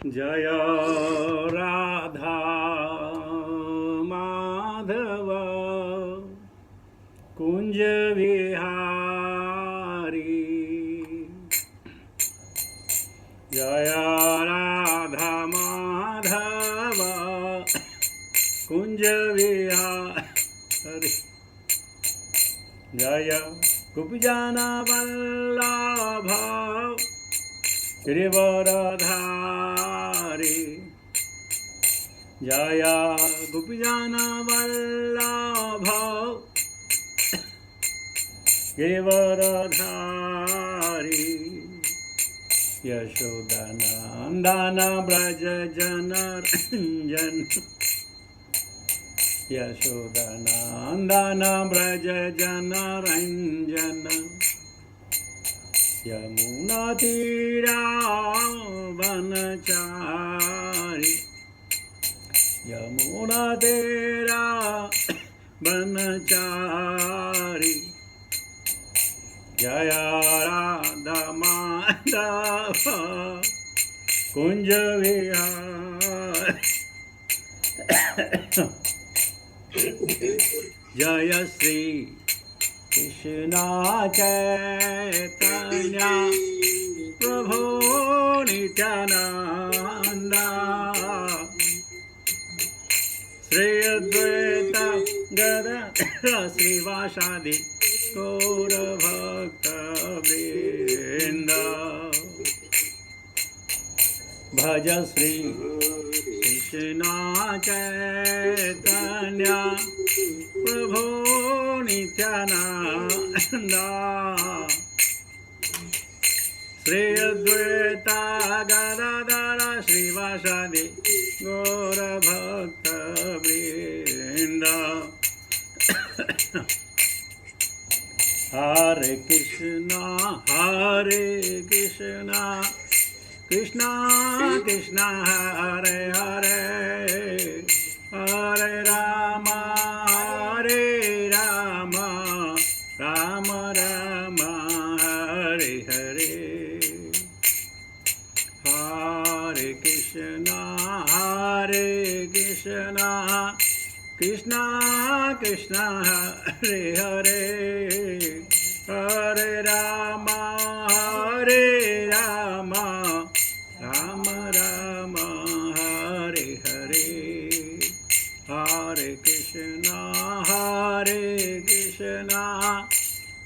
जय राधा माधव कुंज विहारी। जय राधा माधव कुंज विहारी। जय गोपीजन वल्लभ गिरिवरधारी। जय गोपीजन वल्लभ गिरिवरधारी। यशोदानंदन ब्रज जनरंजन। यशोदानंदन ब्रज जनरंजन। यमुना तीरा वनचारी। यमुना तेरा वनचारी। जय राधा माधव कुंज विहारी। जय श्री कृष्ण चैतन्य प्रभु नित्यानंद। श्री अद्वैत गदाधर श्रीवासादि गौर भक्त वृंद। भज श्री कृष्ण चैतन्य प्रभु नित्यानंद। श्री अद्वैत गदाधर श्रीवासादि गौर भक्त वृंद। हरे कृष्णा कृष्णा कृष्णा हरे हरे, हरे राम राम राम हरे हरे। हरे कृष्णा कृष्णा कृष्णा हरे हरे, हरे राम राम राम हरे हरे। हरे कृष्णा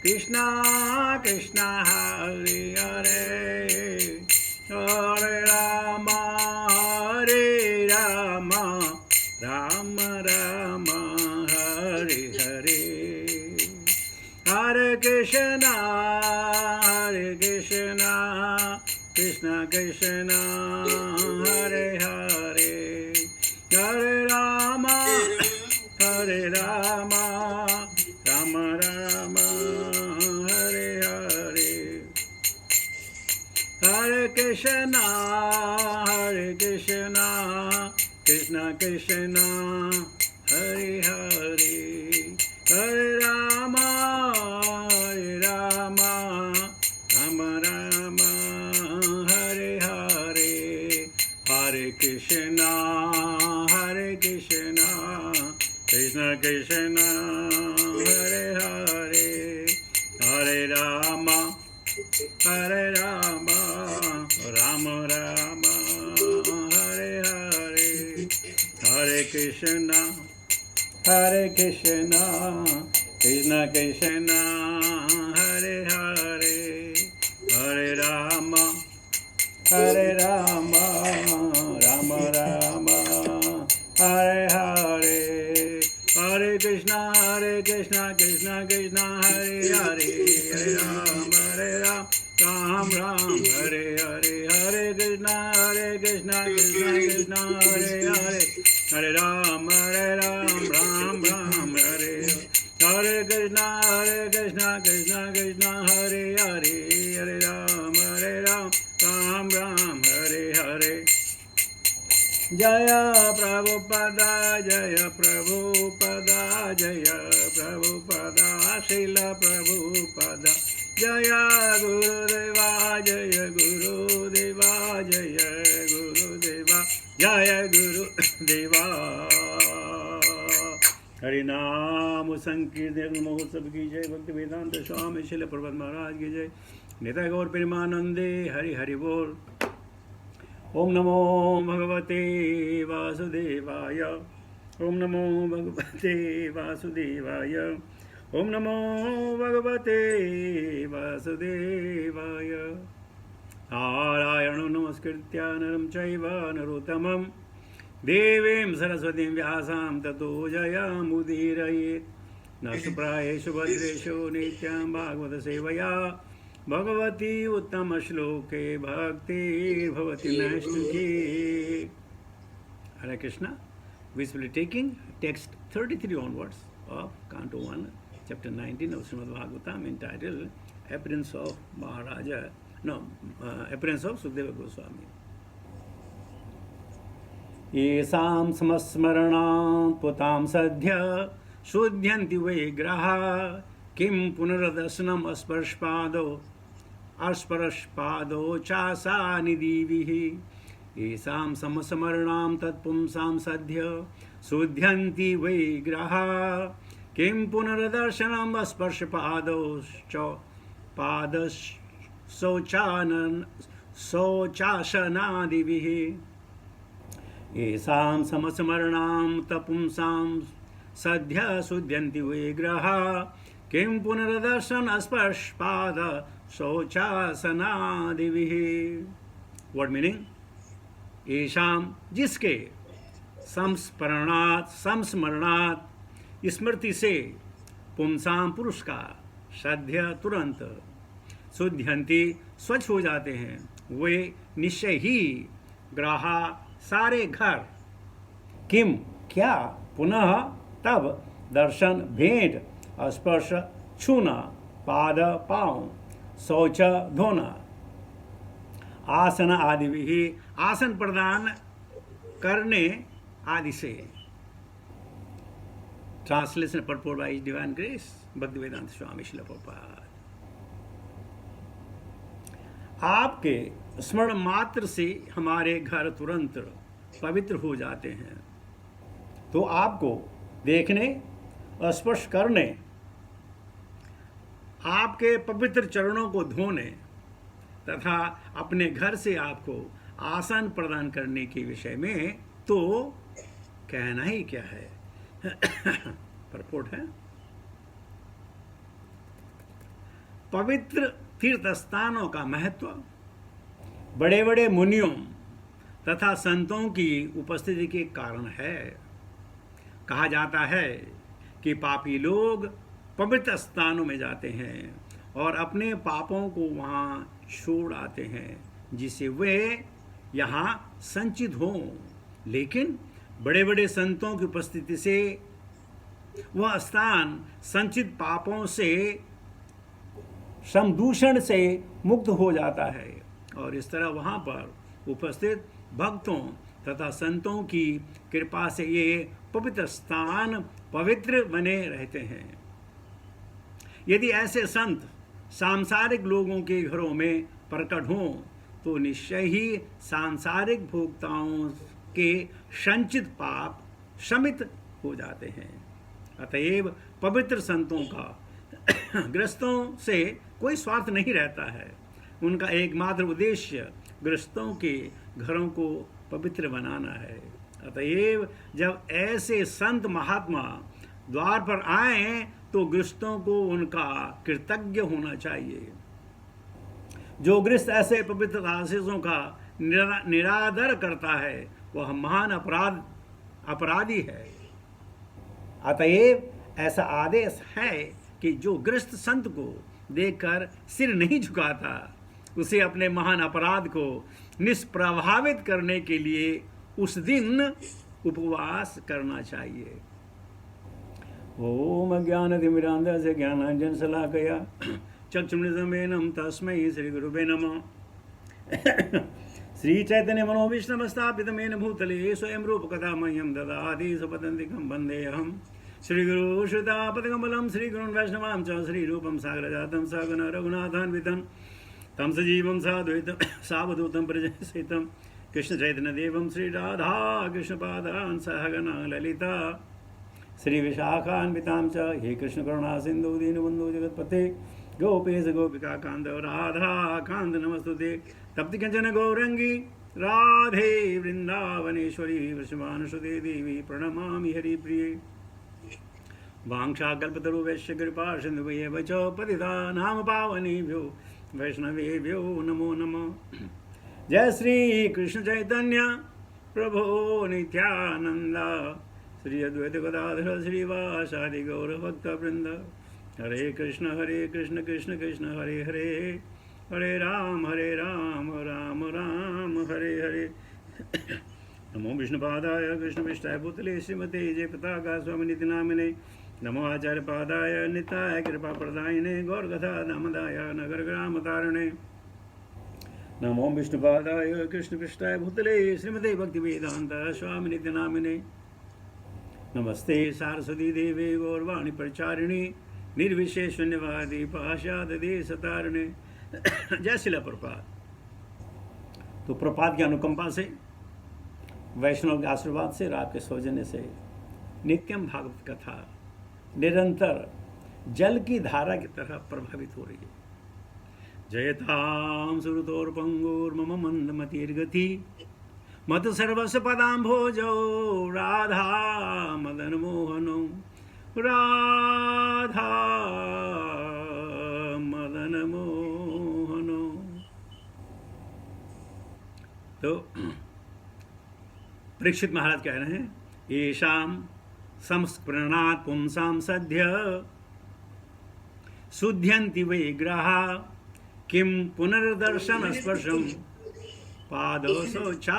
कृष्णा कृष्णा हरे हरे, हरे राम राम राम हरे हरे। हरे कृष्णा कृष्णा कृष्णा हरे हरे, हरे राम राम राम हरे हरे। हरे कृष्णा कृष्णा कृष्णा हरे हरे, हरे राम राम राम हरे हरे। हरे कृष्णा कृष्णा कृष्णा हरे हरे, हरे राम राम राम हरे हरे। हरे कृष्णा कृष्णा कृष्णा हरे हरे, हरे राम राम राम हरे हरे। हरे कृष्णा कृष्णा कृष्णा हरे हरे, हरे राम राम हरे हरे। हरे कृष्णा कृष्णा कृष्णा हरे हरे, हरे राम राम हरे। हरे कृष्णा कृष्णा कृष्णा हरे हरे, हरे राम राम हरे हरे। जय प्रभुपदा श्रील प्रभुपदा। जय गुरुदेवा जय गुरुदेवा जय गुरुदेवा। जय गुरुदेवा। हरिनाम संकीर्तन महोत्सव की जय। भक्ति वेदांत स्वामी शिल प्रभुपाद महाराज की जय। निताय गौर प्रेमानंदे हरि हरि बोल। ओम नमो भगवते वासुदेवाय। ओम नमो भगवते वासुदेवाय। ओम नमो भगवते वासुदेवाय। नारायणं नमस्कृत्य नरं चैव नरोत्तमं देवीं सरस्वतीं व्यासां ततो जयमुदीरयेत्। नस्तु प्रायेषु भद्रेषु नित्यं भागवत सेवया Bhagwati उत्तमश्लोके भक्तिर्भवति नैष्ठिकी। Hare Krishna. We will be taking text 33 onwards of Canto 1, chapter 19 of Srimad Bhagavatam, entitled Appearance of Maharaja. Appearance of Sukadeva Goswami. येषां समस्मरणां पुतां सद्य शुद्ध्यन्ति वै ग्रहा किं पुनर्दर्शनम् अस्पर्शपादौ चासानिदिभिः। येषां समस्मरणां तत्पुंसां सद्य शुद्ध्यन्ति वै ग्रहा किं पुनर्दर्शनम् अस्पर्शपादौ शौचासनादिभिः। येषां समस्मरणां तपुंसां सद्य शुद्ध्यन्ति वै ग्रहा किं पुनर्दर्शन स्पर्शपाद शौचासनादिभिः। What meaning? येषां जिसके संस्मरणात् स्मृति से पुंसां पुरुष का सद्य तुरंत शुद्ध्यन्ति स्वच्छ हो जाते हैं वे निश्चय ही ग्रहा सारे घर किम क्या पुनः तब दर्शन भेंट स्पर्श छूना पाद पांव शौच धोना आसन आदि भी आसन प्रदान करने आदि से। Translation purport bye divine grace भक्ति वेदांत स्वामी श्रील प्रभुपाद। आपके स्मरण मात्र से हमारे घर तुरंत पवित्र हो जाते हैं। तो आपको देखने स्पर्श करने आपके पवित्र चरणों को धोने तथा अपने घर से आपको आसन प्रदान करने के विषय में तो कहना ही क्या है। परपोर्ट है, पवित्र तीर्थ स्थानों का महत्व बड़े बड़े मुनियों तथा संतों की उपस्थिति के कारण है। कहा जाता है कि पापी लोग पवित्र स्थानों में जाते हैं और अपने पापों को वहाँ छोड़ आते हैं जिससे वे यहाँ संचित हों। लेकिन बड़े बड़े संतों की उपस्थिति से वह स्थान संचित पापों से समदूषण से मुक्त हो जाता है और इस तरह वहाँ पर उपस्थित भक्तों तथा संतों की कृपा से ये पवित्र स्थान पवित्र बने रहते हैं। यदि ऐसे संत सांसारिक लोगों के घरों में प्रकट हों तो निश्चय ही सांसारिक भोक्ताओं के संचित पाप शमित हो जाते हैं। अतएव पवित्र संतों का गृहस्थों से कोई स्वार्थ नहीं रहता है। उनका एकमात्र उद्देश्य गृहस्थों के घरों को पवित्र बनाना है। अतएव जब ऐसे संत महात्मा द्वार पर आए तो गृहस्थों को उनका कृतज्ञ होना चाहिए। जो गृहस्थ ऐसे पवित्र आशीषों का निरादर करता है वह महान अपराधी है। अतएव ऐसा आदेश है कि जो गृहस्थ संत को देखकर सिर नहीं झुकाता उसे अपने महान अपराध को निष्प्रभावित करने के लिए उस दिन उपवास करना चाहिए। ओम ज्ञानतिमिरान्धस्य ज्ञानाञ्जनशलाकया चक्षुरुन्मिलितं तस्मै श्रीगुरुवे नमः। श्रीचैतन्यमनोभीष्टं येन भूतले स्वयं रूपकथा मह्यं ददाति स्वपदान्तिकं वन्देऽहं श्रीगुरु श्रुतापदकमलं श्रीगुरुन् वैष्णवां च श्रीरूपं सागरजातं सगण रघुनाथान्वितं तं सजीवं साद्वैतं सावधूतं प्रजसहितं कृष्ण चैतन्य देवम श्री राधा कृष्ण पादान सहगना ललिता श्री विशाखान्वितां च हे कृष्ण करुणा सिंधु दीनबंधु जगतपते गोपेश गोपिका कांद राधा कांद नमस्तुते तप्ति कंचन गौरंगी राधे वृंदावनेश्वरी वृषभानुसुते देवी प्रणमामि हरिप्रिये वाञ्छाकल्पतरुभ्यश्च कृपा सिन्धुभ्येव च पतितानां पावनेभ्यो वैष्णवेभ्यो नमो नमः। जय श्री कृष्ण चैतन्य प्रभो नित्यानंद श्री अद्वैत गदाधर श्रीवासादि गौरभक्तवृंद हरे कृष्ण कृष्ण कृष्ण हरे हरे हरे राम राम राम हरे हरे। नमो विष्णुपादाय कृष्णविष्टाय भूतले श्रीमते जयपताका स्वामिनिति नामिने नमो आचार्यपादाय निताय कृपाप्रदायिने गौरकथा दामदाय नगरग्रामतारिणे नमो विष्णुपादाय कृष्णपृष्ठाय भूतले श्रीमते भक्तिवेदांत स्वामिनिति नामिने नमस्ते सारस्वती देवे गौरवाणी प्रचारिणी निर्विशेष शून्यवादी पाशादेशतारिणे। जय शिला प्रपात। तो प्रपात की अनुकंपा से, वैष्णव के आशीर्वाद से, रात के सौजन्य से नित्यम भागवत कथा निरंतर जल की धारा की तरह प्रभावित हो रही है। जयताम सुरतोर्पंगुर्मम मंदमतिर्गति मत सर्वस्व पदाम्भोजो राधा मदन मोहनो राधा मदन मोहनो। तो परीक्षित महाराज कह रहे हैं, येषाम संस्मरणात् पुंसां सद्य शुद्ध्यन्ति वै ग्रहा किं पुनर्दर्शन स्पर्शम पादोशोच्छासनादिभिः।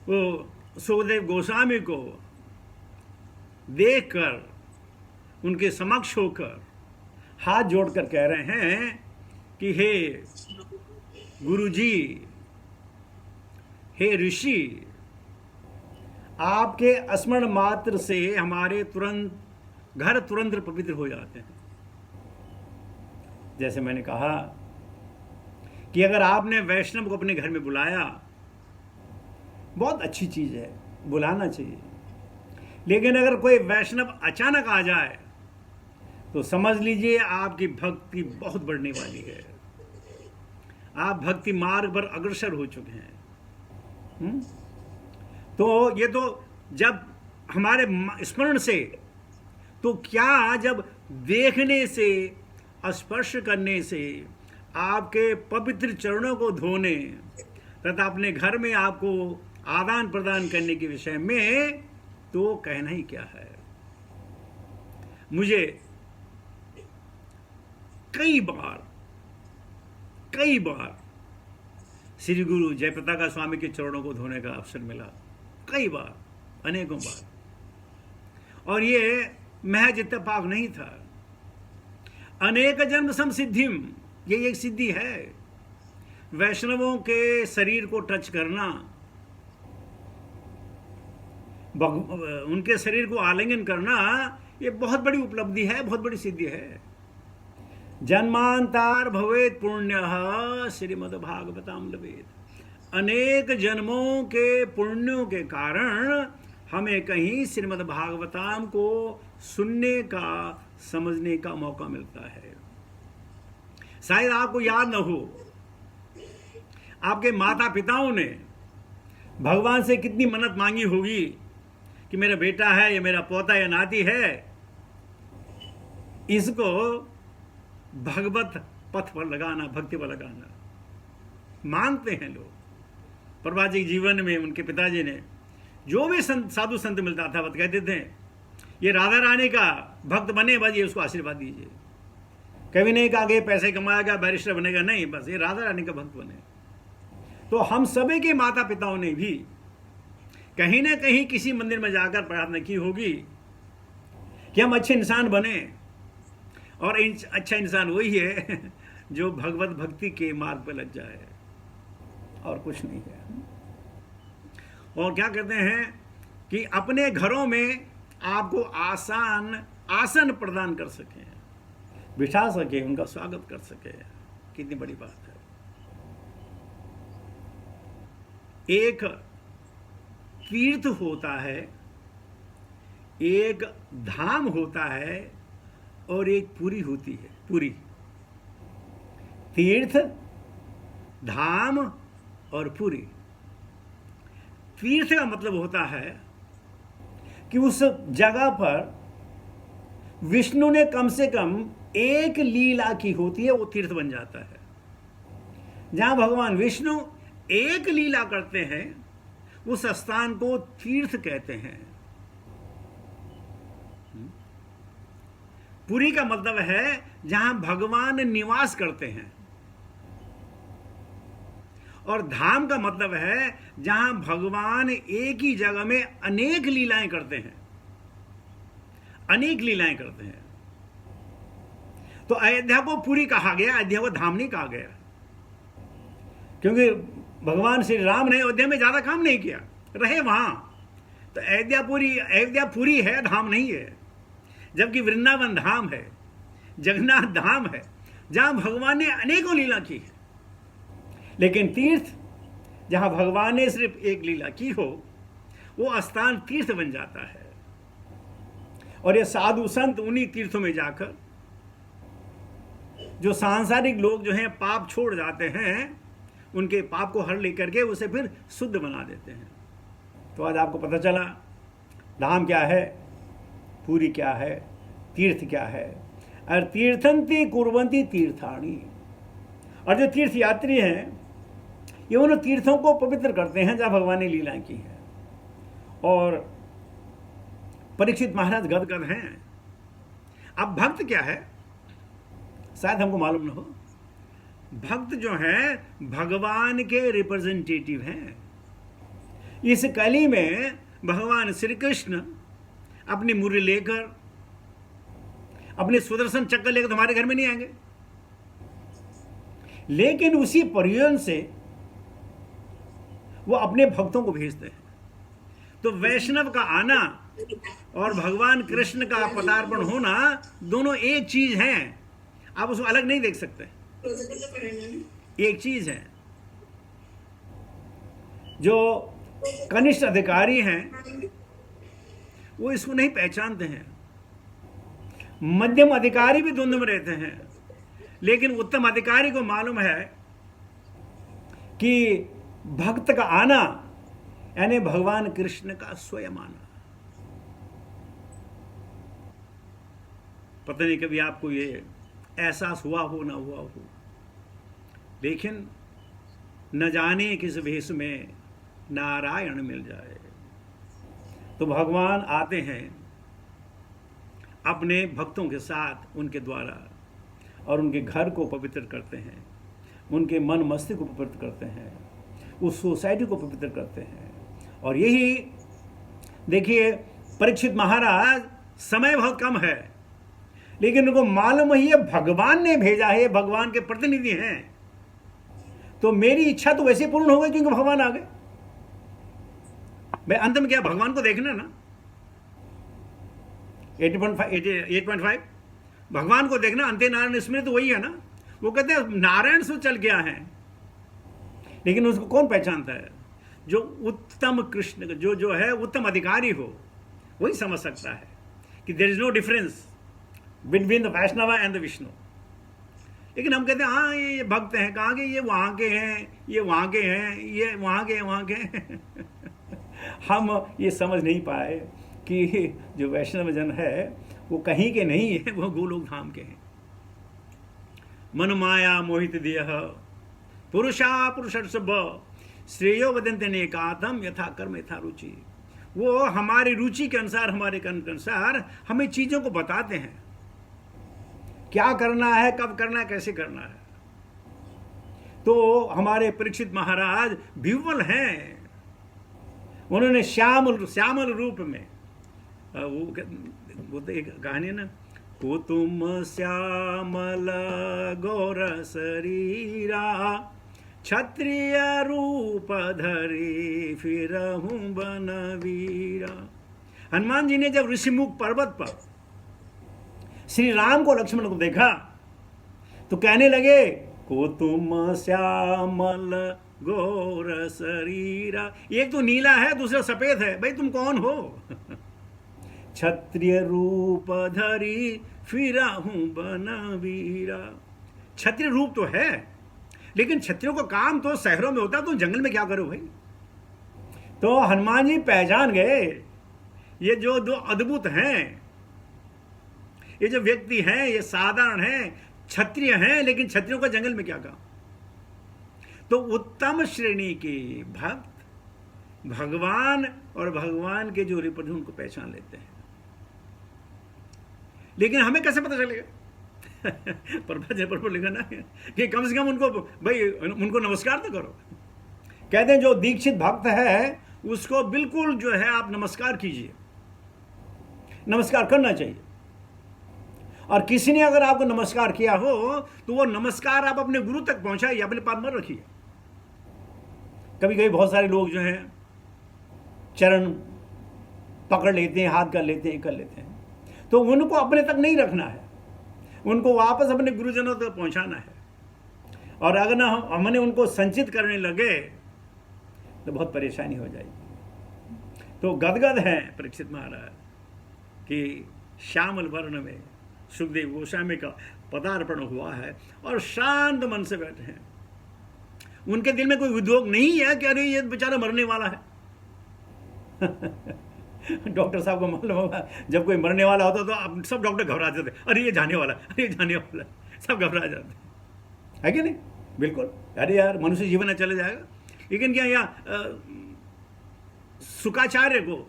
वो सुखदेव गोस्वामी को देखकर, उनके समक्ष होकर हाथ जोड़कर कह रहे हैं कि हे गुरुजी, हे ऋषि, आपके स्मरण मात्र से हमारे घर तुरंत पवित्र हो जाते हैं। जैसे मैंने कहा कि अगर आपने वैष्णव को अपने घर में बुलाया, बहुत अच्छी चीज है, बुलाना चाहिए, लेकिन अगर कोई वैष्णव अचानक आ जाए तो समझ लीजिए आपकी भक्ति बहुत बढ़ने वाली है, आप भक्ति मार्ग पर अग्रसर हो चुके हैं। तो ये तो जब हमारे स्मरण से, तो क्या जब देखने से, स्पर्श करने से, आपके पवित्र चरणों को धोने तथा अपने घर में आपको आदान प्रदान करने के विषय में तो कहना ही क्या है। मुझे कई बार श्री गुरु जयपताका स्वामी के चरणों को धोने का अवसर मिला, कई बार, अनेकों बार। और ये महज इत्तेफाक नहीं था, अनेक जन्म संसिद्धिम, ये एक सिद्धि है। वैष्णवों के शरीर को टच करना, उनके शरीर को आलिंगन करना, ये बहुत बड़ी उपलब्धि है, बहुत बड़ी सिद्धि है। जन्मांतर भवेत पुण्यः श्रीमद्भागवतम लभेत। अनेक जन्मों के पुण्यों के कारण हमें कहीं श्रीमद्भागवतम को सुनने का, समझने का मौका मिलता है। शायद आपको याद न हो, आपके माता पिताओं ने भगवान से कितनी मन्नत मांगी होगी कि मेरा बेटा है, या मेरा पोता या नाती है, इसको भगवत पथ पर लगाना, भक्ति पर लगाना। मानते हैं लोग। प्रभाजी जीवन में उनके पिताजी ने जो भी साधु संत मिलता था, वो कहते थे ये राधा रानी का भक्त बने, बस ये उसको आशीर्वाद दीजिए। कभी नहीं कहा कि पैसे कमाएगा, बैरिस्टर बनेगा, नहीं, बस ये राधा रानी का भक्त बने। तो हम सभी के माता पिताओं ने भी कहीं ना कहीं किसी मंदिर में जाकर प्रार्थना की होगी कि हम अच्छे इंसान बने। और अच्छा इंसान वही है जो भगवत भक्ति के मार्ग पर लग जाए, और कुछ नहीं है। और क्या कहते हैं कि अपने घरों में आपको आसन प्रदान कर सके, बिठा सके, उनका स्वागत कर सके। कितनी बड़ी बात है। एक तीर्थ होता है, एक धाम होता है और एक पुरी होती है। पुरी, तीर्थ, धाम और पुरी। तीर्थ का मतलब होता है कि उस जगह पर विष्णु ने कम से कम एक लीला की होती है, वो तीर्थ बन जाता है। जहां भगवान विष्णु एक लीला करते हैं उस स्थान को तीर्थ कहते हैं। पुरी का मतलब है जहां भगवान निवास करते हैं, और धाम का मतलब है जहां भगवान एक ही जगह में अनेक लीलाएं करते हैं, अनेक लीलाएं करते हैं। तो अयोध्या को पुरी कहा गया, अयोध्या को धाम नहीं कहा गया, क्योंकि भगवान श्री राम ने अयोध्या में ज्यादा काम नहीं किया, रहे वहां। तो अयोध्या पुरी है, धाम नहीं है। जबकि वृंदावन धाम है, जगन्नाथ धाम है, जहां भगवान ने अनेकों लीला की है। लेकिन तीर्थ, जहां भगवान ने सिर्फ एक लीला की हो, वो स्थान तीर्थ बन जाता है। और ये साधु संत उन्हीं तीर्थों में जाकर, जो सांसारिक लोग जो हैं पाप छोड़ जाते हैं, उनके पाप को हर लेकर के उसे फिर शुद्ध बना देते हैं। तो आज आपको पता चला धाम क्या है, पुरी क्या है, तीर्थ क्या है। और तीर्थंती कुर्वंती तीर्थाणी, और जो तीर्थ यात्री हैं ये उन तीर्थों को पवित्र करते हैं जहां भगवान ने लीला की है। और परीक्षित महाराज गदगद हैं। अब भक्त क्या है, शायद हमको मालूम न हो। भक्त जो है भगवान के रिप्रेजेंटेटिव हैं। इस कली में भगवान श्री कृष्ण अपनी मुरली लेकर, अपने सुदर्शन चक्र लेकर तुम्हारे घर में नहीं आएंगे, लेकिन उसी प्रयोजन से वो अपने भक्तों को भेजते हैं। तो वैष्णव का आना और भगवान कृष्ण का पदार्पण होना दोनों एक चीज हैं, आप उसको अलग नहीं देख सकते। एक चीज है। जो कनिष्ठ अधिकारी हैं वो इसको नहीं पहचानते हैं, मध्यम अधिकारी भी द्वंद्व में रहते हैं, लेकिन उत्तम अधिकारी को मालूम है कि भक्त का आना यानी भगवान कृष्ण का स्वयं आना। पता नहीं कभी आपको ये एहसास हुआ हो ना हुआ हो, लेकिन न जाने किस भेष में नारायण मिल जाए। तो भगवान आते हैं अपने भक्तों के साथ, उनके द्वारा, और उनके घर को पवित्र करते हैं, उनके मन मस्तिष्क को पवित्र करते हैं, उस सोसाइटी को पवित्र करते हैं। और यही देखिए, परीक्षित महाराज, समय बहुत कम है, लेकिन उनको मालूम ही है भगवान ने भेजा है, भगवान के प्रतिनिधि हैं, तो मेरी इच्छा तो वैसे पूर्ण हो गई क्योंकि भगवान आ गए। भाई अंत में क्या, भगवान को देखना ना। 8.5 भगवान को देखना, अंत्य नारायण स्मृति तो वही है ना। वो कहते हैं नारायण से चल गया है, लेकिन उसको कौन पहचानता है? जो उत्तम कृष्ण, जो है उत्तम अधिकारी हो, वही समझ सकता है कि there is no difference between the Vaishnav and the Vishnu. लेकिन हम कहते हैं हाँ ये भक्त हैं, कहाँ के, ये वहाँ के हैं, ये वहाँ के हैं, ये वहाँ के, वहाँ के हैं। हम ये समझ नहीं पाए कि जो वैष्णव जन है वो कहीं के नहीं है, वो गोलोक धाम के हैं। मन माया मोहित देह पुरुषा पुरुषर्षभ श्रेयो वदन्ते नेकातम यथा कर्म यथा रुचि। वो हमारी रुचि के अनुसार, हमारे कर्म के अनुसार हमें चीजों को बताते हैं, क्या करना है, कब करना है, कैसे करना है। तो हमारे परीक्षित महाराज विह्वल हैं। उन्होंने श्यामल रूप में, वो तो एक कहानी है ना, को तुम श्यामल गौर शरीरा क्षत्रिय रूप धरी फिरहूं बनवीरा। हनुमान जी ने जब ऋषिमुख पर्वत पर श्री राम को, लक्ष्मण को देखा तो कहने लगे, देखो तुम श्यामल गौर शरीरा, एक तो नीला है दूसरा सफेद है, भाई तुम कौन हो? क्षत्रिय रूप धरी फिरा हूं बनवीरा। क्षत्रिय रूप तो है, लेकिन क्षत्रियों का काम तो शहरों में होता है, तुम जंगल में क्या करो भाई? तो हनुमान जी पहचान गए ये जो दो अद्भुत हैं, ये जो व्यक्ति हैं ये साधारण हैं, क्षत्रिय हैं, लेकिन क्षत्रियों का जंगल में क्या काम? तो उत्तम श्रेणी के भक्त भगवान और भगवान के जो रिप्रेजेंट उनको पहचान लेते हैं। लेकिन हमें कैसे पता चलेगा? पर लिखा ना कि कम से कम उनको भाई उनको नमस्कार तो करो। कहते हैं जो दीक्षित भक्त है उसको बिल्कुल जो है आप नमस्कार कीजिए, नमस्कार करना चाहिए। और किसी ने अगर आपको नमस्कार किया हो तो वो नमस्कार आप अपने गुरु तक पहुंचाइए, अपने पास मत रखिए। कभी कभी बहुत सारे लोग जो हैं चरण पकड़ लेते हैं, हाथ कर लेते हैं, तो उनको अपने तक नहीं रखना है, उनको वापस अपने गुरुजनों तक पहुंचाना है। और अगर ना हमने उनको संचित करने लगे तो बहुत परेशानी हो जाएगी। तो गदगद हैं परीक्षित महाराज कि श्यामल वर्ण में सुखदेव गोस्वामी का पदार्पण हुआ है और शांत मन से बैठे हैं। उनके दिल में कोई उद्योग नहीं है कि अरे ये बेचारा मरने वाला है। डॉक्टर साहब को मालूम होगा जब कोई मरने वाला होता तो अब सब डॉक्टर घबरा जाते, अरे ये जाने वाला है, अरे ये जाने वाला है, सब घबरा जाते है कि नहीं? बिल्कुल, अरे यार मनुष्य जीवन है चले जाएगा। लेकिन क्या यहाँ शुकाचार्य को,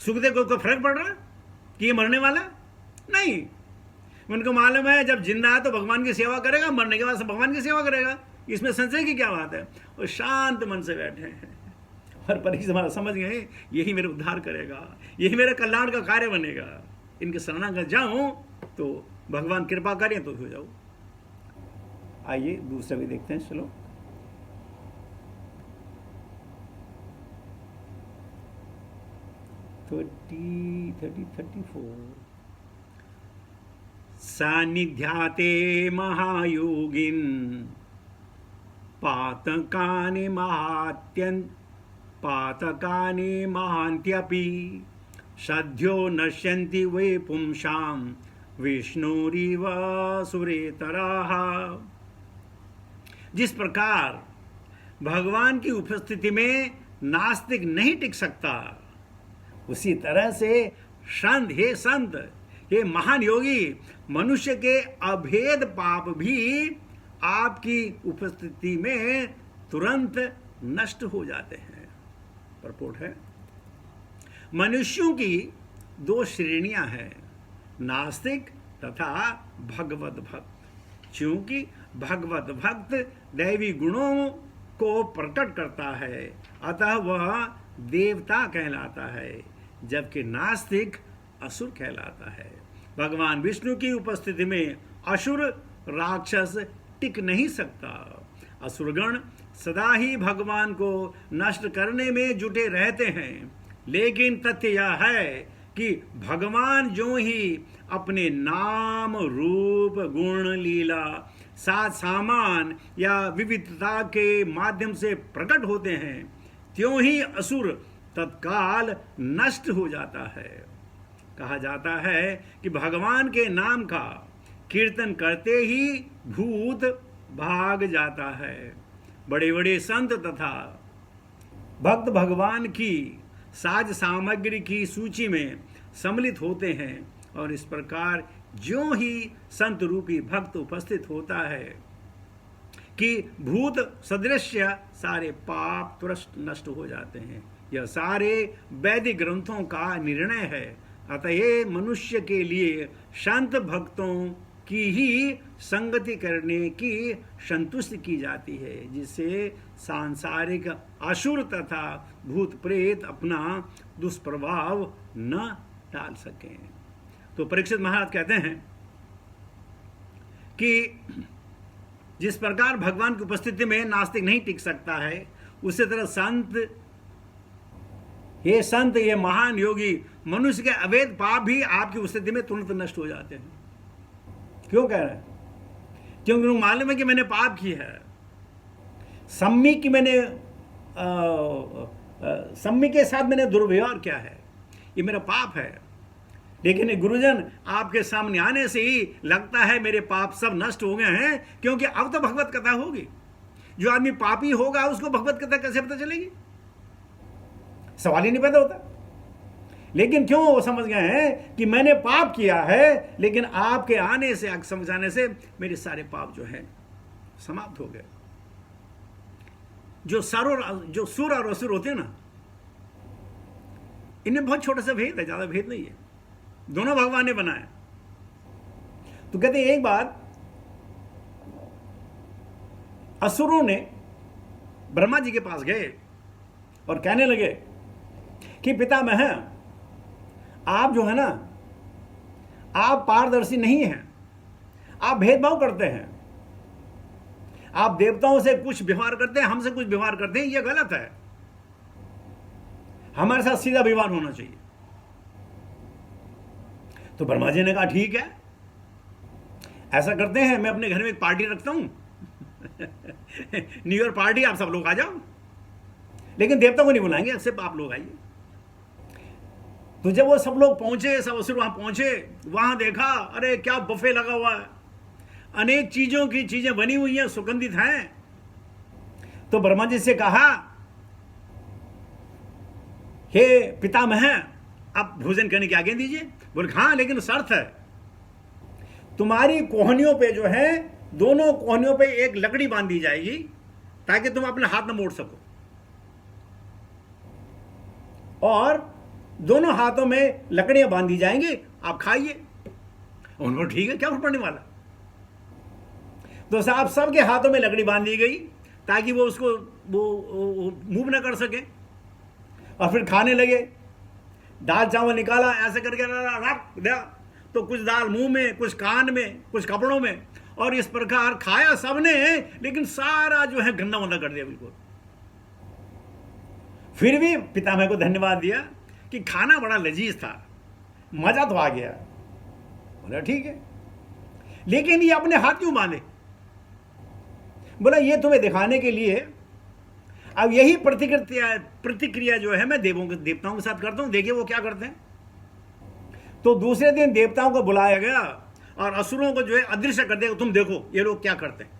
सुखदेव को फर्क पड़ रहा है कि ये मरने वाला? नहीं, उनको मालूम है जब जिंदा है तो भगवान की सेवा करेगा, मरने के बाद सब भगवान की सेवा करेगा, इसमें संशय की क्या बात है? और शांत मन से बैठे हैं और परीक्षित हमारा समझ गए यही मेरे उद्धार करेगा, यही मेरे कल्याण का कार्य बनेगा, इनके शरणागत जाऊं तो भगवान कृपा करें तो हो जाऊं। आइए दूसरा भी देखते हैं। चलो सानिध्याते महायोगिन पातकानि महान्त्यपि सद्यो नश्यन्ति वै पुंसां विष्णुरिव सुरेतराः। जिस प्रकार भगवान की उपस्थिति में नास्तिक नहीं टिक सकता, उसी तरह से संत हे महान योगी, मनुष्य के अभेद पाप भी आपकी उपस्थिति में तुरंत नष्ट हो जाते हैं। परपोर्ट है, मनुष्यों की दो श्रेणियां हैं, नास्तिक तथा भगवत भक्त। क्योंकि भगवत भक्त दैवी गुणों को प्रकट करता है, अतः वह देवता कहलाता है, जबकि नास्तिक असुर कहलाता है। भगवान विष्णु की उपस्थिति में असुर राक्षस टिक नहीं सकता। असुरगण सदा ही भगवान को नष्ट करने में जुटे रहते हैं, लेकिन तथ्य यह है कि भगवान जो ही अपने नाम रूप गुण लीला साथ सामान या विविधता के माध्यम से प्रकट होते हैं, त्यों ही असुर तत्काल नष्ट हो जाता है। कहा जाता है कि भगवान के नाम का कीर्तन करते ही भूत भाग जाता है। बड़े बड़े संत तथा भक्त भगवान की साज सामग्री की सूची में सम्मिलित होते हैं, और इस प्रकार ज्यों ही संत रूपी भक्त उपस्थित होता है कि भूत सदृश सारे पाप तुरंत नष्ट हो जाते हैं। यह सारे वैदिक ग्रंथों का निर्णय है। अतः मनुष्य के लिए संत भक्तों की ही संगति करने की संतुष्टि की जाती है, जिससे सांसारिक असुर तथा भूत प्रेत अपना दुष्प्रभाव न डाल सकें। तो परीक्षित महाराज कहते हैं कि जिस प्रकार भगवान की उपस्थिति में नास्तिक नहीं टिक सकता है, उसी तरह संत ये महान योगी, मनुष्य के अवैध पाप भी आपकी उपस्थिति में तुरंत नष्ट हो जाते हैं। क्यों कह रहे हैं? क्योंकि उनको मालूम है कि मैंने पाप किया है। सम्मी की मैंने सम्मी के साथ मैंने दुर्व्यवहार किया है, ये मेरा पाप है। लेकिन गुरुजन, आपके सामने आने से ही लगता है मेरे पाप सब नष्ट हो गए हैं, क्योंकि अब तो भगवत कथा होगी। जो आदमी पापी होगा उसको भगवत कथा कैसे पता चलेगी? सवाल ही नहीं पैदा होता। लेकिन क्यों वो समझ गए हैं कि मैंने पाप किया है, लेकिन आपके आने से, आग समझाने से मेरे सारे पाप जो है समाप्त हो गए। जो सुर और असुर होते हैं ना, इनमें बहुत छोटा सा भेद है, ज्यादा भेद नहीं है, दोनों भगवान ने बनाया। तो कहते हैं एक बात, असुरों ने ब्रह्मा जी के पास गए और कहने लगे कि पितामह, आप जो है ना, आप पारदर्शी नहीं हैं, आप भेदभाव करते हैं, आप देवताओं से कुछ व्यवहार करते हैं, हमसे कुछ व्यवहार करते हैं, यह गलत है। हमारे साथ सीधा व्यवहार होना चाहिए। तो ब्रह्मा जी ने कहा ठीक है, ऐसा करते हैं, मैं अपने घर में एक पार्टी रखता हूं न्यू ईयर पार्टी, आप सब लोग आ जाओ, लेकिन देवता को नहीं बुलाएंगे, सिर्फ आप लोग आइए। तो जब वो सब लोग पहुंचे, सब असुर वहां पहुंचे, वहां देखा, अरे क्या बफे लगा हुआ है, अनेक चीजों की चीजें बनी हुई हैं, सुगंधित हैं। तो ब्रह्मा जी से कहा, हे पितामह, आप भोजन करने की आज्ञा दीजिए। बोले हाँ, लेकिन शर्त है, तुम्हारी कोहनियों पे जो है, दोनों कोहनियों पे एक लकड़ी बांध दी जाएगी, ताकि तुम अपने हाथ न मोड़ सको, और दोनों हाथों में लकड़ियां बांध दी जाएंगी, आप खाइए। उनको ठीक है, क्या फर्क पड़ने वाला। तो साहब सबके हाथों में लकड़ी बांध दी गई, ताकि वो उसको वो मूव ना कर सके, और फिर खाने लगे। दाल चावल निकाला, ऐसे करके रख दिया, तो कुछ दाल मुंह में, कुछ कान में, कुछ कपड़ों में, और इस प्रकार खाया सबने, लेकिन सारा जो है गंदा वंदा कर दिया बिल्कुल। फिर भी पितामह को धन्यवाद दिया कि खाना बड़ा लजीज था, मजा तो आ गया। बोला ठीक है, लेकिन ये अपने हाथ क्यों बांधे? बोला ये तुम्हें दिखाने के लिए, अब यही प्रतिक्रिया जो है मैं देवताओं के साथ करता हूं, देखिए वो क्या करते हैं। तो दूसरे दिन देवताओं को बुलाया गया और असुरों को जो है अदृश्य कर दिया, तुम देखो ये लोग क्या करते हैं।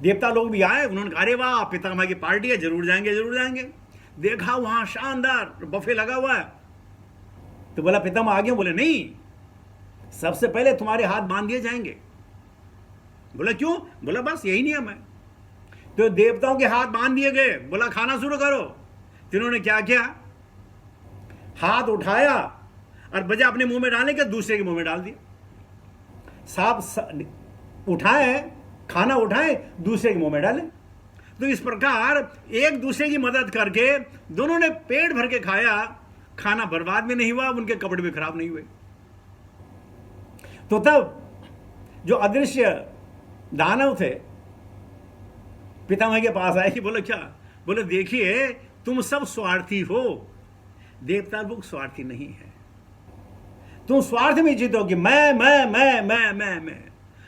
देवता लोग भी आए, उन्होंने कहा अरे वाह, पितामह की पार्टी है, जरूर जाएंगे जरूर जाएंगे। देखा वहां शानदार बफे लगा हुआ है। तो बोला पितामह आ गए? बोले नहीं, सबसे पहले तुम्हारे हाथ बांध दिए जाएंगे। बोला क्यों? बोला बस यही नियम है। तो देवताओं के हाथ बांध दिए गए। बोला खाना शुरू करो। तो इन्होंने क्या किया, हाथ उठाया और बजाय अपने मुंह में डालने के दूसरे के मुंह में डाल दिया। सांप उठाए, खाना उठाए, दूसरे के मुंह में डाले। तो इस प्रकार एक दूसरे की मदद करके दोनों ने पेट भर के खाया, खाना बर्बाद भी नहीं हुआ, उनके कपड़े भी खराब नहीं हुए। तो तब जो अदृश्य दानव थे पितामह के पास आए कि बोले क्या? बोले देखिए तुम सब स्वार्थी हो, देवता लोग स्वार्थी नहीं है। तुम स्वार्थ में जीतो कि मैं।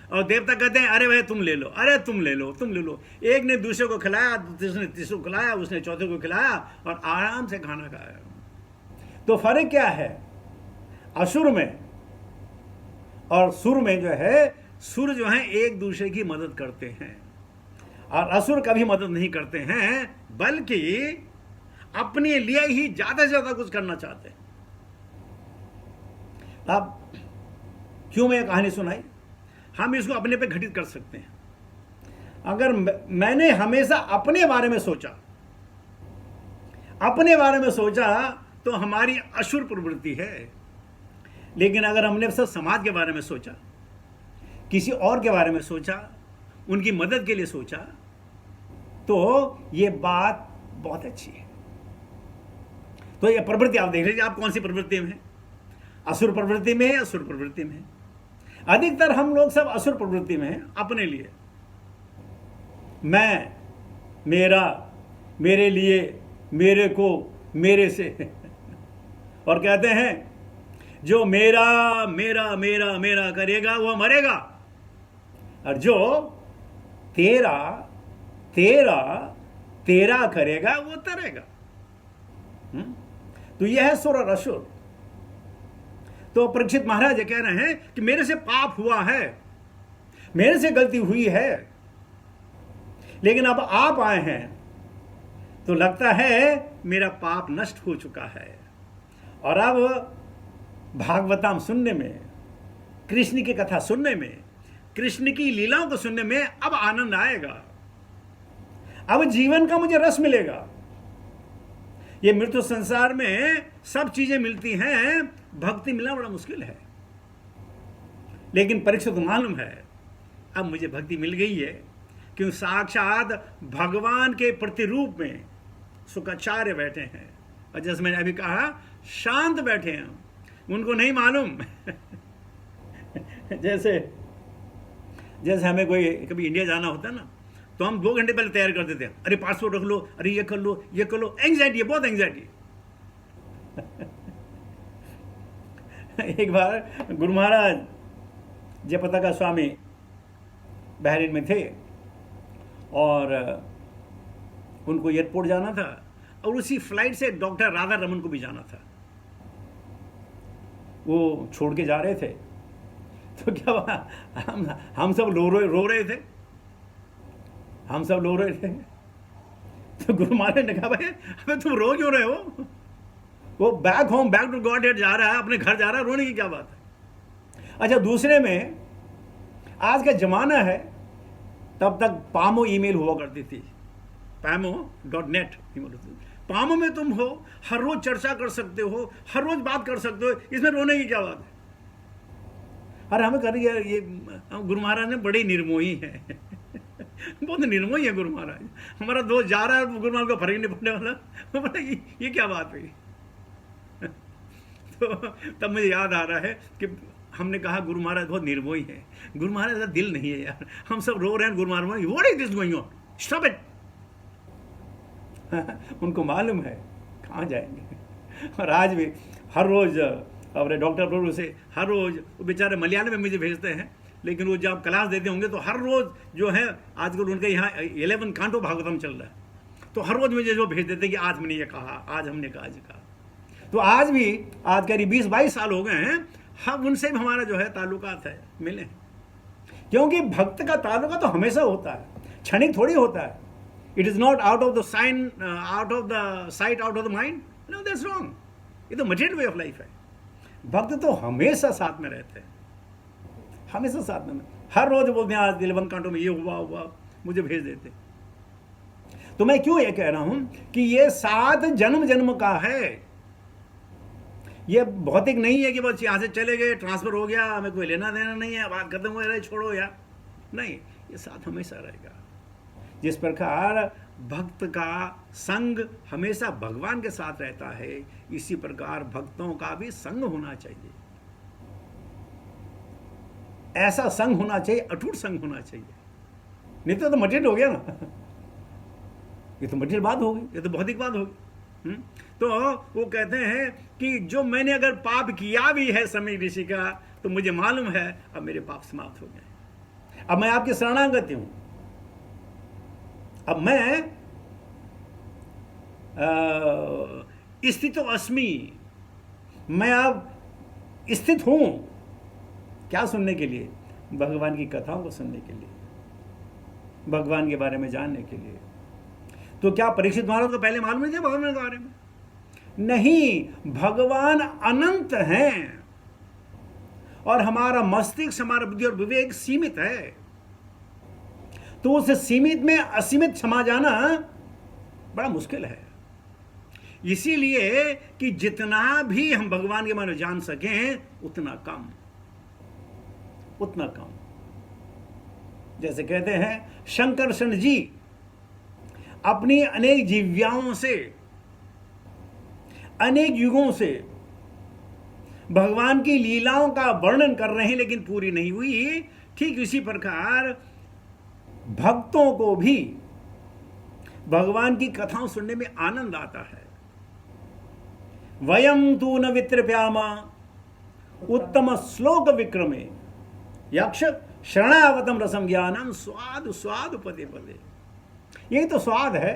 और देवता कहते हैं अरे भाई तुम ले लो, अरे तुम ले लो, तुम ले लो। एक ने दूसरे को खिलाया, दूसरे ने तीसरे को खिलाया, उसने चौथे को खिलाया और आराम से खाना खाया। तो फर्क क्या है असुर में और सुर में? जो है सुर जो है एक दूसरे की मदद करते हैं और असुर कभी मदद नहीं करते हैं, बल्कि अपने लिए ही ज्यादा से ज्यादा कुछ करना चाहते हैं। अब क्यों मैं ये कहानी सुनाई? हम इसको अपने पे घटित कर सकते हैं। अगर मैंने हमेशा अपने बारे में सोचा, तो हमारी असुर प्रवृत्ति है। लेकिन अगर हमने सब समाज के बारे में सोचा, किसी और के बारे में सोचा, उनकी मदद के लिए सोचा, तो ये बात बहुत अच्छी है। तो ये प्रवृत्ति आप देख लीजिए, आप कौन सी प्रवृत्ति में है? असुर प्रवृत्ति में है, असुर प्रवृत्ति में है। अधिकतर हम लोग सब असुर प्रवृत्ति में हैं, अपने लिए मैं, मेरा, मेरे लिए, मेरे को, मेरे से और कहते हैं जो मेरा मेरा मेरा मेरा करेगा वो मरेगा। और जो तेरा तेरा तेरा करेगा वो तरेगा। तो यह है सुर और असुर। तो परीक्षित महाराज कह रहे हैं कि मेरे से पाप हुआ है, मेरे से गलती हुई है, लेकिन अब आप आए हैं तो लगता है मेरा पाप नष्ट हो चुका है। और अब भागवतम सुनने में, कृष्ण की कथा सुनने में, कृष्ण की लीलाओं को सुनने में अब आनंद आएगा, अब जीवन का मुझे रस मिलेगा। ये मृत्यु संसार में सब चीजें मिलती हैं, भक्ति मिलना बड़ा मुश्किल है। लेकिन परीक्षित को मालूम है अब मुझे भक्ति मिल गई है, क्यों साक्षात भगवान के प्रतिरूप में शुक्राचार्य बैठे हैं, और जैसे मैंने अभी कहा शांत बैठे हैं, उनको नहीं मालूम। जैसे जैसे हमें कोई कभी इंडिया जाना होता है ना, तो हम 2 घंटे पहले तैयार कर देते हैं, अरे पासपोर्ट रख लो, अरे ये कर लो, ये कर लो, एंग्जाइटी है, बहुत एंग्जाइटी। एक बार गुरु महाराज जयपताका स्वामी बहरीन में थे और उनको एयरपोर्ट जाना था, और उसी फ्लाइट से डॉक्टर राधा रमन को भी जाना था। वो छोड़ के जा रहे थे, तो क्या हुआ, हम सब रो रहे थे, हम सब रो रहे थे। तो गुरु महाराज ने कहा, भाई अबे तुम रो क्यों रहे हो? वो back home, back to godhead जा रहा है, अपने घर जा रहा है, रोने की क्या बात है? अच्छा, दूसरे में आज का जमाना है, तब तक पामो ईमेल हुआ करती थी, pamo.net ईमेल होती थी। पामो में तुम हो, हर रोज चर्चा कर सकते हो, हर रोज बात कर सकते हो, इसमें रोने की क्या बात है? अरे हमें कर ये गुरु महाराज ने बड़ी निर्मोही है। बहुत निर्मोही है गुरु महाराज। हमारा दोस्त जा रहा है, गुरु महाराज को फर्क नहीं पड़ने वाला। ये क्या बात हुई? तो तब मुझे याद आ रहा है कि हमने कहा गुरु महाराज बहुत निर्मोही है। गुरु महाराज का दिल नहीं है यार, हम सब रो रहे हैं, गुरु महाराज what is this going on, stop it. उनको मालूम है कहाँ जाएंगे। और आज भी हर रोज अपने डॉक्टर प्रभु से हर रोज, वो बेचारे मलयालम में मुझे भेजते हैं, लेकिन वो जब क्लास देते होंगे तो हर रोज जो है, आजकल उनके यहाँ 11 कांटो भागवतम चल रहा है, तो हर रोज मुझे जो भेज देते हैं कि आज हमने ये कहा, आज हमने कहा जी कहा। तो आज भी, आज करीब 20-22 साल हो गए हैं, हम उनसे भी हमारा जो है ताल्लुकात है, मिले। क्योंकि भक्त का ताल्लुका तो हमेशा होता है, क्षणिक थोड़ी होता है। It is not out of the sign, out of the site, out of the mind. No, that's wrong. ये तो मटेरियल वे ऑफ लाइफ है। भक्त तो हमेशा साथ में रहते हैं, हमेशा साथ में। हर रोज बोलते हैं आज 11 कांटों में ये हुआ, मुझे भेज देते। तो मैं क्यों ये कह रहा हूं कि ये साथ जन्म जन्म का है। ये भौतिक नहीं है कि बस यहां से चले गए, ट्रांसफर हो गया, हमें कोई लेना देना नहीं है, बात खत्म हो रही, छोड़ो यार। नहीं, ये साथ हमेशा रहेगा। जिस प्रकार भक्त का संग हमेशा भगवान के साथ रहता है, इसी प्रकार भक्तों का भी संग होना चाहिए। ऐसा संग होना चाहिए, अटूट संग होना चाहिए। नहीं तो मटेरियल हो गया ना, ये तो मटेरियल बात होगी, ये तो भौतिक बात होगी। तो वो कहते हैं कि जो मैंने अगर पाप किया भी है समय ऋषि का, तो मुझे मालूम है अब मेरे पाप समाप्त हो गए, अब मैं आपकी शरणागति हूं, अब मैं स्थितो अस्मि, मैं अब स्थित हूं। क्या सुनने के लिए? भगवान की कथाओं को सुनने के लिए, भगवान के बारे में जानने के लिए। तो क्या परीक्षित महाराज को पहले मालूम नहीं था भगवान के बारे में? नहीं, भगवान अनंत हैं और हमारा मस्तिष्क, हमारा बुद्धि और विवेक सीमित है। तो उस सीमित में असीमित समा जाना बड़ा मुश्किल है। इसीलिए कि जितना भी हम भगवान के बारे में जान सकें, उतना कम, उतना कम। जैसे कहते हैं शंकरशन जी अपनी अनेक जीव्याओं से, अनेक युगों से भगवान की लीलाओं का वर्णन कर रहे हैं, लेकिन पूरी नहीं हुई। ठीक इसी प्रकार भक्तों को भी भगवान की कथाओं सुनने में आनंद आता है। वयम तू न वित्रप्यामा उत्तम श्लोक विक्रमे यक्ष शरणावतम रसम ज्ञानम स्वाद स्वाद पदे पदे। यही तो स्वाद है,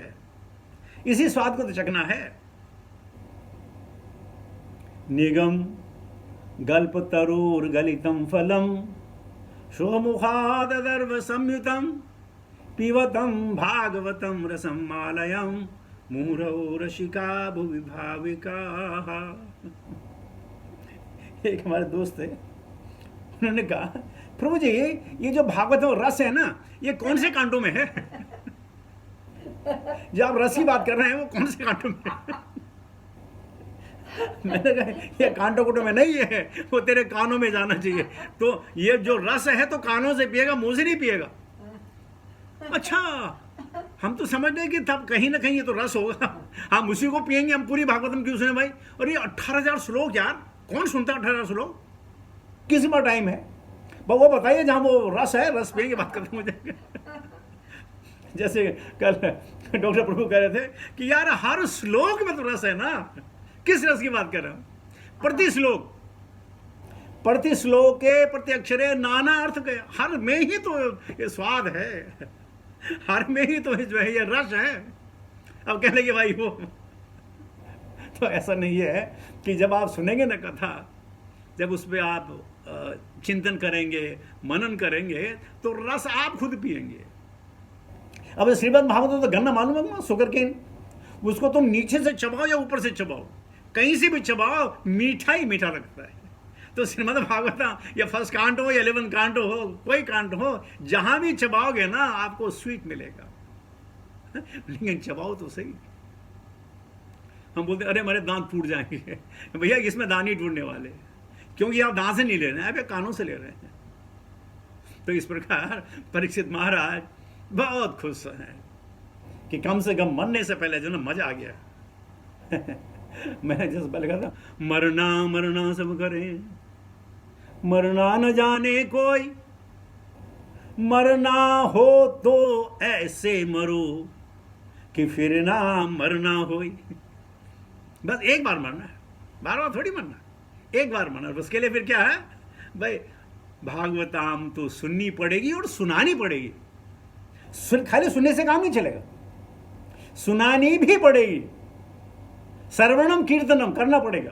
इसी स्वाद को तो चखना है। निगम गल्प तरूर गलितम फलम शोमुखादर्व संयुतम पिबतम भागवतम रसम मालयम मुहुरौ रसिका भुवि भाविका। एक हमारे दोस्त है, उन्होंने कहा प्रभु जी ये जो भागवत रस है ना, ये कौन से कांटों में है? जो आप रस की बात कर रहे हैं वो कौन से कांटों में है? मैंने कहा ये कांटों कुटों में नहीं है, वो तेरे कानों में जाना चाहिए। तो ये जो रस है तो कानों से पिएगा, मुंह से नहीं पिएगा। अच्छा, हम तो समझ रहे कि तब कहीं ना कहीं ये तो रस होगा, हम उसी को पिएंगे। हम पूरी भागवतम क्यों सुने भाई? और ये 18,000 श्लोक यार, कौन सुनता 18,000 श्लोक? किसी पर टाइम है? वो बताइए जहां वो रस है, रस पिएंगे, बात खत्म हो जाएगी। जैसे कल डॉक्टर प्रभु कह रहे थे कि यार हर श्लोक में तो रस है ना, किस रस की बात कर रहे हो? प्रति श्लोक के प्रति अक्षरे नाना अर्थ के, हर में ही तो ये स्वाद है, हर में ही तो जो है ये रस है। अब कह लेंगे भाई वो तो ऐसा नहीं है कि जब आप सुनेंगे ना कथा, जब उस पर आप चिंतन करेंगे, मनन करेंगे, तो रस आप खुद पिएंगे। अब श्रीमद् भागवत तो गन्ना मालूम है ना, शुगर केन, उसको तुम नीचे से चबाओ या ऊपर से चबाओ, कहीं से भी चबाओ मीठा ही मीठा लगता है। तो श्रीमद् भागवत या फर्स्ट कांट हो या 11 कांट हो, कोई कांट हो, जहां भी चबाओगे ना आपको स्वीट मिलेगा। लेकिन चबाओ तो सही। हम बोलते अरे हमारे दांत टूट जाएंगे, भैया इसमें दांत नहीं टूटने वाले, क्योंकि आप दांत से नहीं ले रहे हैं, आप कानों से ले रहे हैं। तो इस प्रकार परीक्षित महाराज बहुत खुश हैं कि कम से कम मरने से पहले जो ना मजा आ गया। मैंने जैसे पहले कहा था, मरना मरना सब करें, मरना न जाने कोई, मरना हो तो ऐसे मरो कि फिर ना मरना होई। बस एक बार मरना है, बार बार थोड़ी मरना, एक बार मरना। उसके लिए फिर क्या है भाई, भागवताम तो सुननी पड़ेगी और सुनानी पड़ेगी। खाली सुनने से काम नहीं चलेगा, सुनानी भी पड़ेगी। श्रवणम कीर्तनम करना पड़ेगा।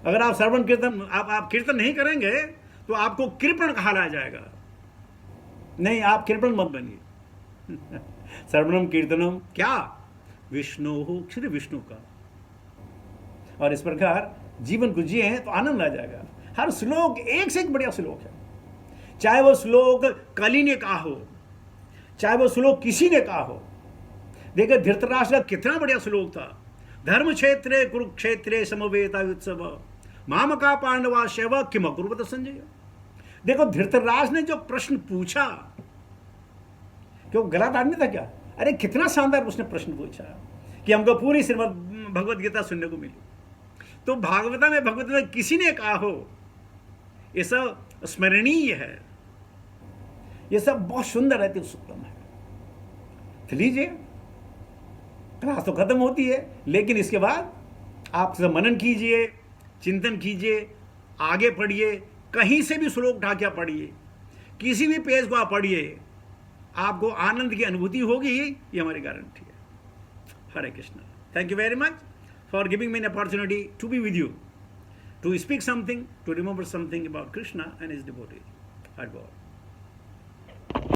अगर आप श्रवण कीर्तन आप कीर्तन नहीं करेंगे तो आपको कृपण कहा जाएगा। नहीं, आप कृपण मत बनिए। श्रवणम कीर्तनम क्या? विष्णु हो, श्री विष्णु का। और इस प्रकार जीवन को जिए तो आनंद आ जाएगा। हर श्लोक एक से एक बढ़िया श्लोक है, चाहे वो श्लोक कली ने कहा हो, चाहे वो श्लोक किसी ने कहा हो। देखिए धृतराष्ट्र का कितना बढ़िया श्लोक था, धर्म क्षेत्रे कुरुक्षेत्रे समवेता उत्सव मामका पांडवा शैव किम अकुर्वत संजय। देखो धृतराष्ट्र ने जो प्रश्न पूछा, क्यों गलत आदमी था क्या? अरे कितना शानदार उसने प्रश्न पूछा कि हमको पूरी श्रीमद् भगवत गीता सुनने को मिली। तो भागवता में भगवत में किसी ने कहा हो, ये सब स्मरणीय है, ये सब बहुत सुंदर है, उत्तम है। तो लीजिए, क्लास तो खत्म होती है, लेकिन इसके बाद आप सब मनन कीजिए, चिंतन कीजिए, आगे पढ़िए, कहीं से भी श्लोक उठा के पढ़िए, किसी भी पेज को आप पढ़िए, आपको आनंद की अनुभूति होगी, ये हमारी गारंटी है। Hare Krishna. Thank you very much for giving me an opportunity to be with you, to speak something, to remember something about Krishna and his devotees. Hari बोल।